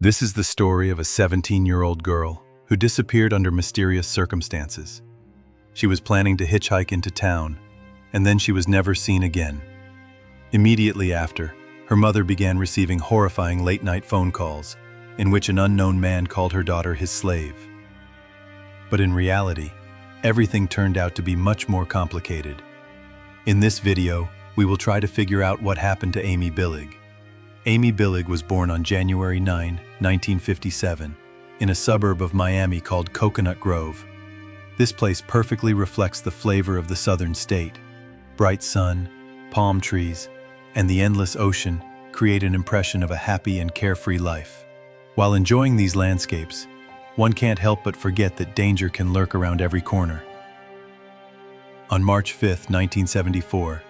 This is the story of a 17-year-old girl who disappeared under mysterious circumstances. She was planning to hitchhike into town, and then she was never seen again. Immediately after, her mother began receiving horrifying late-night phone calls in which an unknown man called her daughter his slave. But in reality, everything turned out to be much more complicated. In this video, we will try to figure out what happened to Amy Billig. Amy Billig was born on January 9, 1957, in a suburb of Miami called Coconut Grove. This place perfectly reflects the flavor of the southern state. Bright sun, palm trees, and the endless ocean create an impression of a happy and carefree life. While enjoying these landscapes, one can't help but forget that danger can lurk around every corner. On March 5, 1974,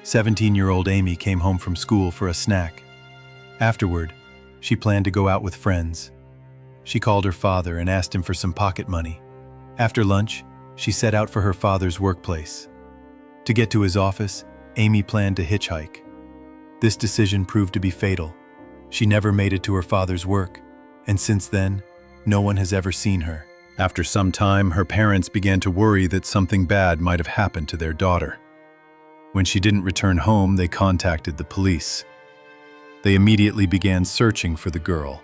17-year-old Amy came home from school for a snack. Afterward, she planned to go out with friends. She called her father and asked him for some pocket money. After lunch, she set out for her father's workplace. To get to his office, Amy planned to hitchhike. This decision proved to be fatal. She never made it to her father's work, and since then, no one has ever seen her. After some time, her parents began to worry that something bad might have happened to their daughter. When she didn't return home, they contacted the police. They immediately began searching for the girl,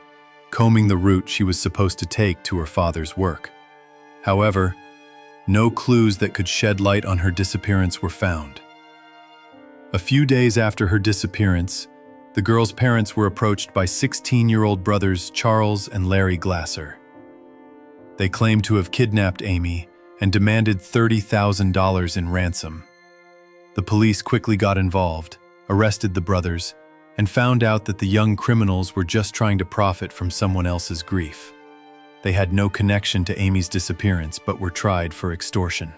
combing the route she was supposed to take to her father's work. However, no clues that could shed light on her disappearance were found. A few days after her disappearance, the girl's parents were approached by 16-year-old brothers Charles and Larry Glasser. They claimed to have kidnapped Amy and demanded $30,000 in ransom. The police quickly got involved, arrested the brothers, and found out that the young criminals were just trying to profit from someone else's grief. They had no connection to Amy's disappearance but were tried for extortion.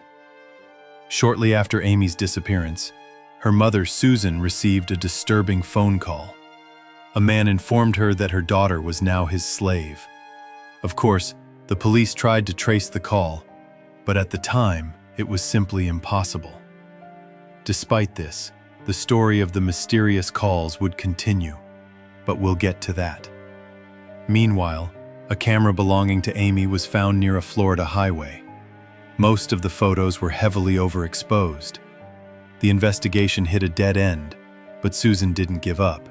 Shortly after Amy's disappearance, her mother, Susan, received a disturbing phone call. A man informed her that her daughter was now his slave. Of course, the police tried to trace the call, but at the time, it was simply impossible. Despite this, the story of the mysterious calls would continue, but we'll get to that. Meanwhile, a camera belonging to Amy was found near a Florida highway. Most of the photos were heavily overexposed. The investigation hit a dead end, but Susan didn't give up.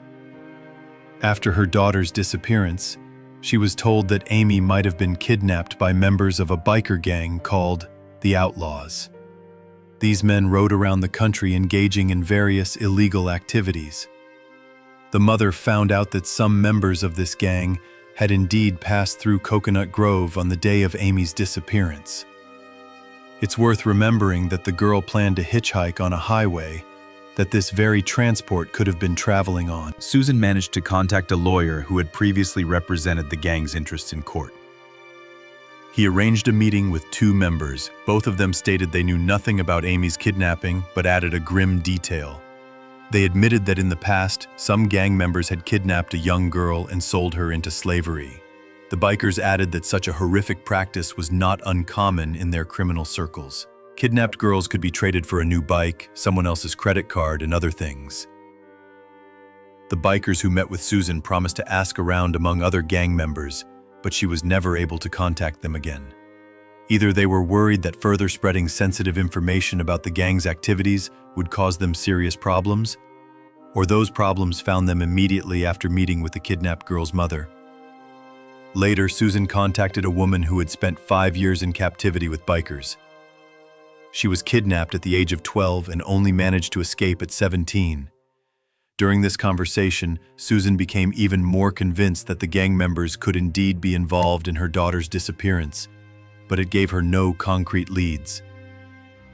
After her daughter's disappearance, she was told that Amy might have been kidnapped by members of a biker gang called the Outlaws. These men rode around the country engaging in various illegal activities. The mother found out that some members of this gang had indeed passed through Coconut Grove on the day of Amy's disappearance. It's worth remembering that the girl planned to hitchhike on a highway that this very transport could have been traveling on. Susan managed to contact a lawyer who had previously represented the gang's interests in court. He arranged a meeting with two members. Both of them stated they knew nothing about Amy's kidnapping, but added a grim detail. They admitted that in the past, some gang members had kidnapped a young girl and sold her into slavery. The bikers added that such a horrific practice was not uncommon in their criminal circles. Kidnapped girls could be traded for a new bike, someone else's credit card, and other things. The bikers who met with Susan promised to ask around among other gang members, but she was never able to contact them again. Either they were worried that further spreading sensitive information about the gang's activities would cause them serious problems, or those problems found them immediately after meeting with the kidnapped girl's mother. Later, Susan contacted a woman who had spent 5 years in captivity with bikers. She was kidnapped at the age of 12 and only managed to escape at 17. During this conversation, Susan became even more convinced that the gang members could indeed be involved in her daughter's disappearance, but it gave her no concrete leads.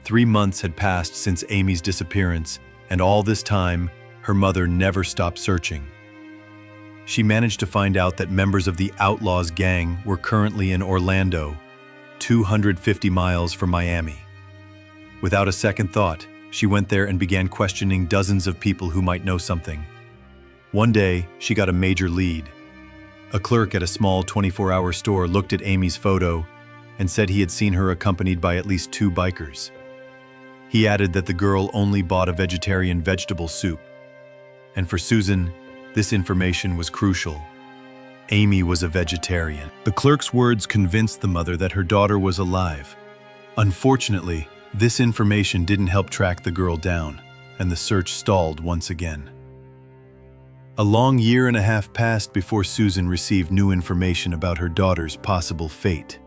3 months had passed since Amy's disappearance, and all this time, her mother never stopped searching. She managed to find out that members of the Outlaws gang were currently in Orlando, 250 miles from Miami. Without a second thought, she went there and began questioning dozens of people who might know something. One day, she got a major lead. A clerk at a small 24-hour store looked at Amy's photo and said he had seen her accompanied by at least 2 bikers. He added that the girl only bought a vegetarian vegetable soup. And for Susan, this information was crucial. Amy was a vegetarian. The clerk's words convinced the mother that her daughter was alive. Unfortunately, this information didn't help track the girl down, and the search stalled once again. A long year and a half passed before Susan received new information about her daughter's possible fate.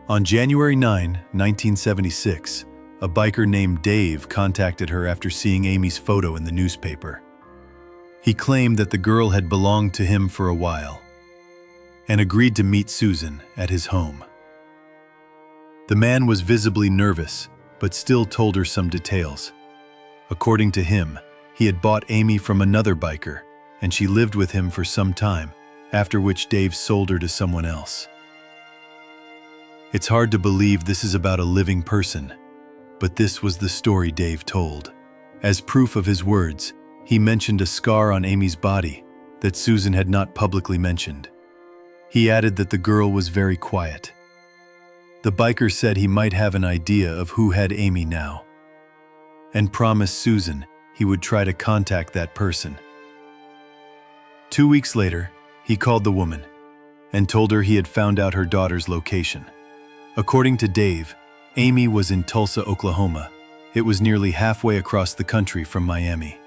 On January 9, 1976, a biker named Dave contacted her after seeing Amy's photo in the newspaper. He claimed that the girl had belonged to him for a while and agreed to meet Susan at his home. The man was visibly nervous, but still told her some details. According to him, he had bought Amy from another biker, and she lived with him for some time, after which Dave sold her to someone else. It's hard to believe this is about a living person, but this was the story Dave told. As proof of his words, he mentioned a scar on Amy's body that Susan had not publicly mentioned. He added that the girl was very quiet. The biker said he might have an idea of who had Amy now, and promised Susan he would try to contact that person. 2 weeks later, he called the woman and told her he had found out her daughter's location. According to Dave, Amy was in Tulsa, Oklahoma. It was nearly halfway across the country from Miami.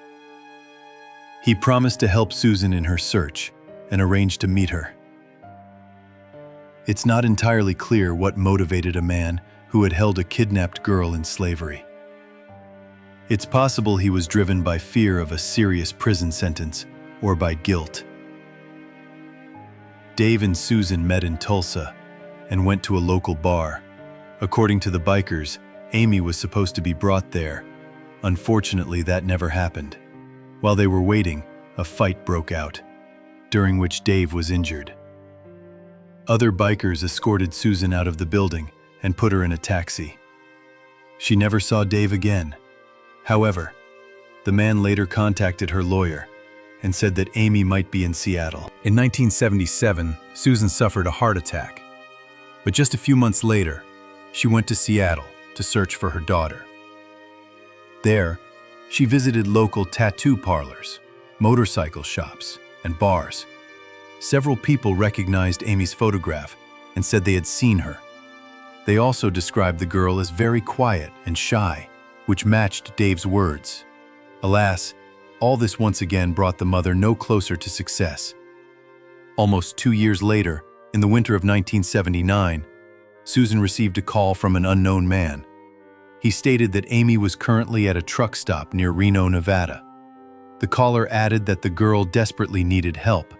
He promised to help Susan in her search and arranged to meet her. It's not entirely clear what motivated a man who had held a kidnapped girl in slavery. It's possible he was driven by fear of a serious prison sentence or by guilt. Dave and Susan met in Tulsa and went to a local bar. According to the bikers, Amy was supposed to be brought there. Unfortunately, that never happened. While they were waiting, a fight broke out, during which Dave was injured. Other bikers escorted Susan out of the building and put her in a taxi. She never saw Dave again. However, the man later contacted her lawyer and said that Amy might be in Seattle. In 1977, Susan suffered a heart attack. But just a few months later, she went to Seattle to search for her daughter. There, she visited local tattoo parlors, motorcycle shops, and bars. Several people recognized Amy's photograph and said they had seen her. They also described the girl as very quiet and shy, which matched Dave's words. Alas, all this once again brought the mother no closer to success. Almost 2 years later, in the winter of 1979, Susan received a call from an unknown man. He stated that Amy was currently at a truck stop near Reno, Nevada. The caller added that the girl desperately needed help.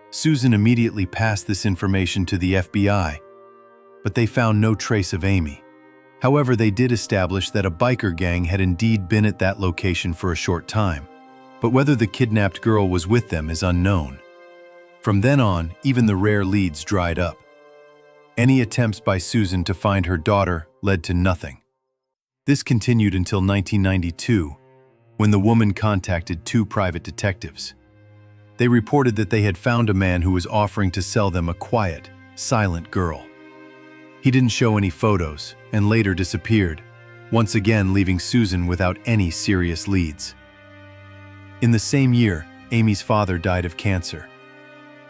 Susan immediately passed this information to the FBI, but they found no trace of Amy. However, they did establish that a biker gang had indeed been at that location for a short time, but whether the kidnapped girl was with them is unknown. From then on, even the rare leads dried up. Any attempts by Susan to find her daughter led to nothing. This continued until 1992, when the woman contacted 2 private detectives. They reported that they had found a man who was offering to sell them a quiet, silent girl. He didn't show any photos and later disappeared, once again leaving Susan without any serious leads. In the same year, Amy's father died of cancer.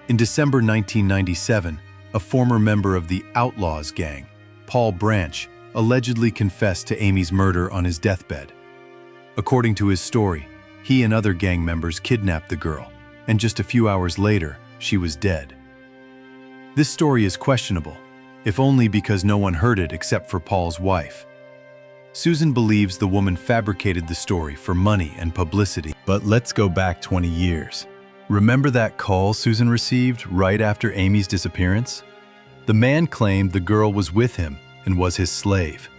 In December 1997, a former member of the Outlaws gang, Paul Branch, allegedly confessed to Amy's murder on his deathbed. According to his story, he and other gang members kidnapped the girl, and just a few hours later, she was dead. This story is questionable, if only because no one heard it except for Paul's wife. Susan believes the woman fabricated the story for money and publicity. But let's go back 20 years. Remember that call Susan received right after Amy's disappearance? The man claimed the girl was with him and was his slave.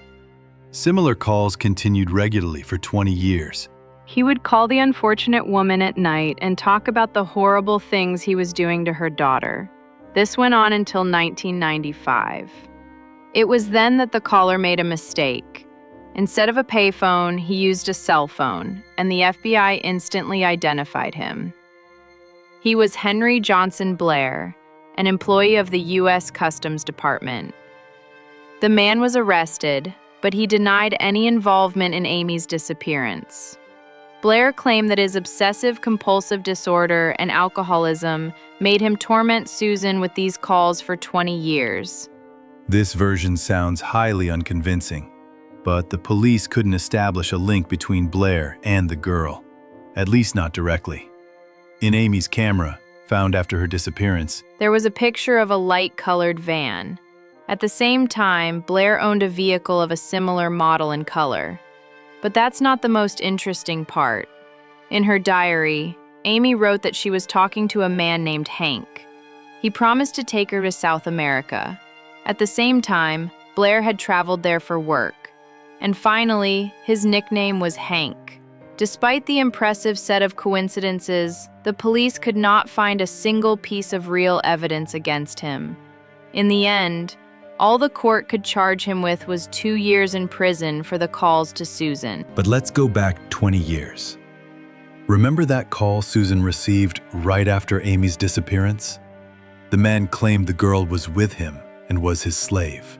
Similar calls continued regularly for 20 years. He would call the unfortunate woman at night and talk about the horrible things he was doing to her daughter. This went on until 1995. It was then that the caller made a mistake. Instead of a payphone, he used a cell phone, and the FBI instantly identified him. He was Henry Johnson Blair, an employee of the U.S. Customs Department. The man was arrested, but he denied any involvement in Amy's disappearance. Blair claimed that his obsessive-compulsive disorder and alcoholism made him torment Susan with these calls for 20 years. This version sounds highly unconvincing, but the police couldn't establish a link between Blair and the girl, at least not directly. In Amy's camera, found after her disappearance, there was a picture of a light-colored van. At the same time, Blair owned a vehicle of a similar model and color. But that's not the most interesting part. In her diary, Amy wrote that she was talking to a man named Hank. He promised to take her to South America. At the same time, Blair had traveled there for work. And finally, his nickname was Hank. Despite the impressive set of coincidences, the police could not find a single piece of real evidence against him. In the end, all the court could charge him with was 2 years in prison for the calls to Susan. But let's go back 20 years. Remember that call Susan received right after Amy's disappearance? The man claimed the girl was with him and was his slave.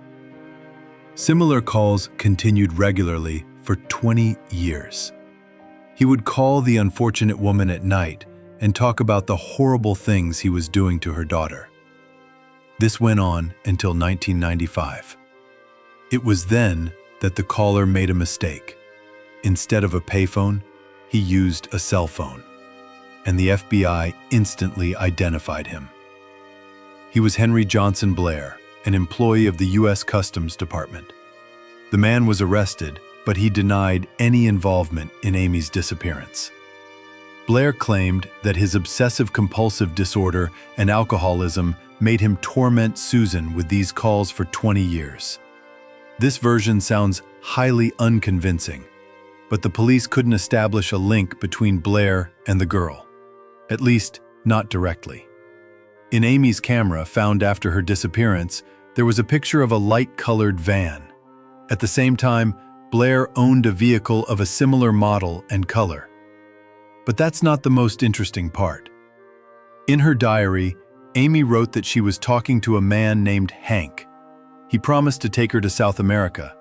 Similar calls continued regularly for 20 years. He would call the unfortunate woman at night and talk about the horrible things he was doing to her daughter. This went on until 1995. It was then that the caller made a mistake. Instead of a payphone, he used a cell phone, and the FBI instantly identified him. He was Henry Johnson Blair, an employee of the U.S. Customs Department. The man was arrested, but he denied any involvement in Amy's disappearance. Blair claimed that his obsessive-compulsive disorder and alcoholism made him torment Susan with these calls for 20 years. This version sounds highly unconvincing, but the police couldn't establish a link between Blair and the girl, at least not directly. In Amy's camera found after her disappearance, there was a picture of a light-colored van. At the same time, Blair owned a vehicle of a similar model and color. But that's not the most interesting part. In her diary, Amy wrote that she was talking to a man named Hank. He promised to take her to South America.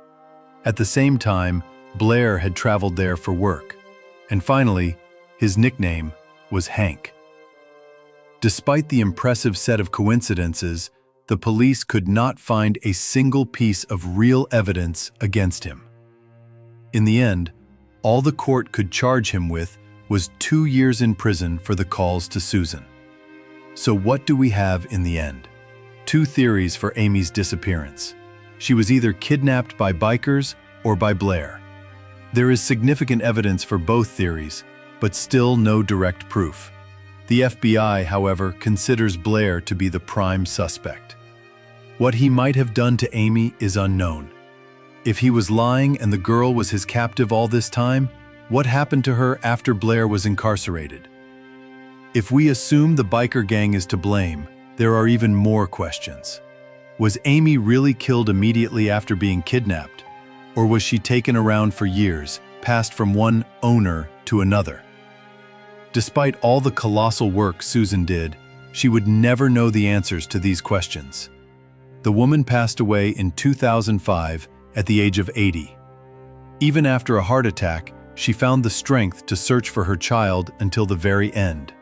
At the same time, Blair had traveled there for work. And finally, his nickname was Hank. Despite the impressive set of coincidences, the police could not find a single piece of real evidence against him. In the end, all the court could charge him with was 2 years in prison for the calls to Susan. So what do we have in the end? 2 theories for Amy's disappearance. She was either kidnapped by bikers or by Blair. There is significant evidence for both theories, but still no direct proof. The FBI, however, considers Blair to be the prime suspect. What he might have done to Amy is unknown. If he was lying and the girl was his captive all this time, what happened to her after Blair was incarcerated? If we assume the biker gang is to blame, there are even more questions. Was Amy really killed immediately after being kidnapped? Or was she taken around for years, passed from one owner to another? Despite all the colossal work Susan did, she would never know the answers to these questions. The woman passed away in 2005 at the age of 80. Even after a heart attack, she found the strength to search for her child until the very end.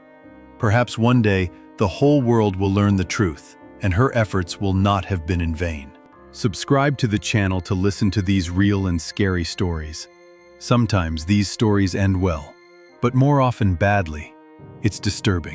Perhaps one day, the whole world will learn the truth, and her efforts will not have been in vain. Subscribe to the channel to listen to these real and scary stories. Sometimes these stories end well, but more often badly. It's disturbing.